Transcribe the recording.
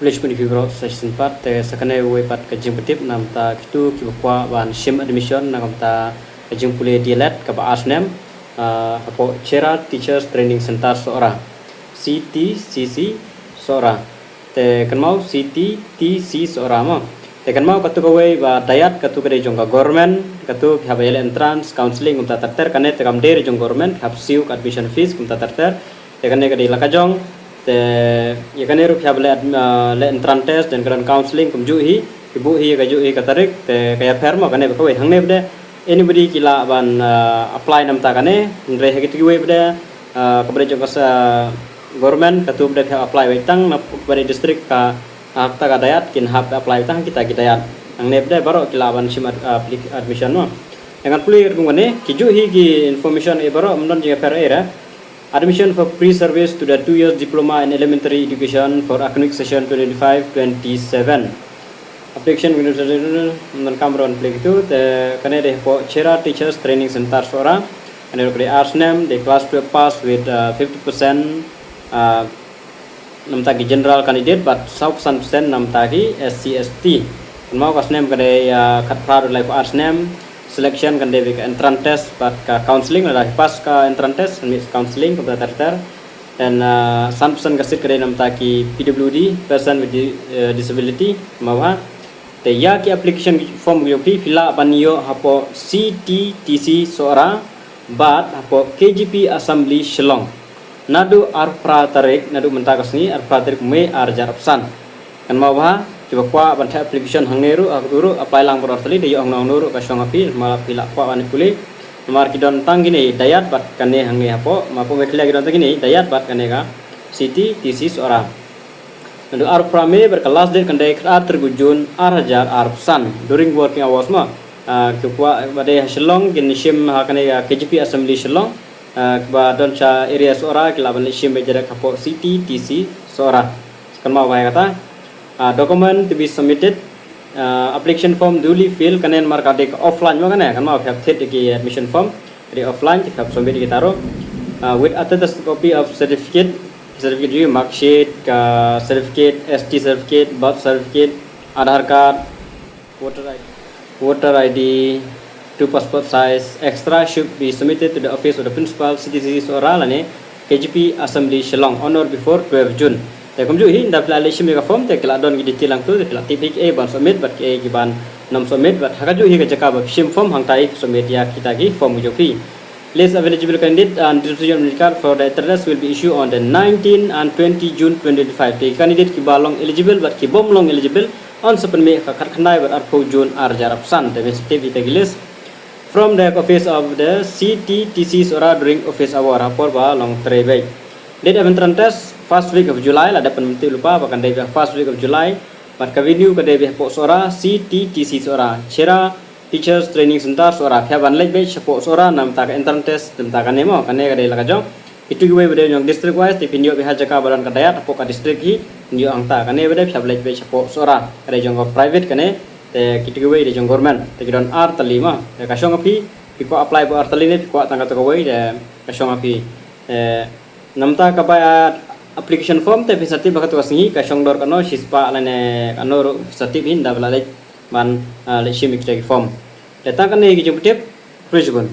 Acknowledgement Fibro Section Part Sakane Way Pat Kajing Petip Namta Kitu Kibukwa Wan Shim Admission Nagamta Kajing Pule Dielet Kaba Asnem Apo Chera Teachers Training Center Sora CTCC Sora Te Kanmau CTTC Sora Mo Te Kanmau Katu Kawai Ba Dayat Katu Kade Jongka Government Katu Khabayel Entrance Counseling Kumta Tarter Kane Te Kam Dere Jong Government Khab Siuk Admission Fees Kumta Tarter Te Kane Kade Lakajong te yakane ru phya le entrance test dan kan counseling kum juhi ibu hi ka juhi ka tarik te kaya ferma kane ba kawai hangne bde anybody kila ban apply nam ta kane re ha gitu we bde kabre jong sa government katu bde phya apply we tang na bari district ka ta ka dayat kin hap apply tang kita dayat hangne bde baro kila ban sim admission no dengan puli kum kane ki juhi ki information e baro mnon je fer era Admission for pre-service to the 2 years diploma in elementary education for academic session 2025-27. Application non Cameroon play itu the Canada for Chera Teachers Training Center Sora and the arts name the class 12 pass with 50% namtagi general candidate but 100% namtagi SCST. Mau kas name kada kat proud like arts name selection kan dewi ke entrance test pat ka counseling lah pas ka entrance test mix counseling ke tartar dan 100% ka sit kade nam ta ki PWD person with disability mawa te ya ki application form yo ki fila banyo hapo CTTC Sora bat hapo KGP Assembly Shillong nadu arpra tarik nadu mentakasni arpra tarik me arjar opsan kan mawa coba kwa bantai application hangneru aguru apply lang berarti de yong nuru kasong api malah pila kwa wani puli nomor kidon tang gini dayat bat kane hangne hapo mapo mekla kidon tang gini dayat bat kane ka city thesis ora ndu ar prame berkelas de kandai krat tergujun arhajar arpsan during working hours ma kwa bade Shillong gin shim hakane KGP Assembly Shillong ba don cha area ora kilaban shim bejara hapo city tc ora kan mau kata document to be submitted application form duly filled kanen markade offline ma kan mau have set ki admission form di offline kita submit kita taro with attested copy of certificate juga mark sheet certificate ST certificate birth certificate Aadhaar card voter ID 2 passport size extra should be submitted to the office of the principal CTC Sora lane KGP Assembly Shillong on or before 12 June te kom ju hi nda pla le shimi ka form te kala don gi detail lang tu te kala tipik e ban submit bat ke gi ban nam submit bat haka ju hi ka jaka ba shim form hang tai submit ya kita gi form ju fi list of eligible candidate and distribution card for the address will be issued on the 19 and 20 June 2025 te candidate ki balong eligible bat ki bom long eligible on sepen me ka khandai bat ar June ar jarap san te sensitive te gi list from the office of the CTTC Sora during office hour rapor ba long trebe date of entrance test first week of July lah dapat mesti lupa bahkan dari first week of July pada venue ke dari Pok Sora CTTC Sora Chera Teachers Training Center Sora kaya ban lek batch Pok Sora nam tak entrance test nam tak nemo kan ne kadai lagajong itu gue beda yang district wise di video biha jaka badan kadayat Pok ka district hi ndio angta kan ne beda kaya lek batch Pok Sora kadai jong private kan ne te kitu gue di jong government te kidon ar talima te kasong api piko apply bu ar taline piko tangga to gue de kasong api namta kabaya application form te visati bakat wasingi kasong dor kano sispa lane kano visati hin da balale ban le shimik form datang kan ne gi jemput prejubun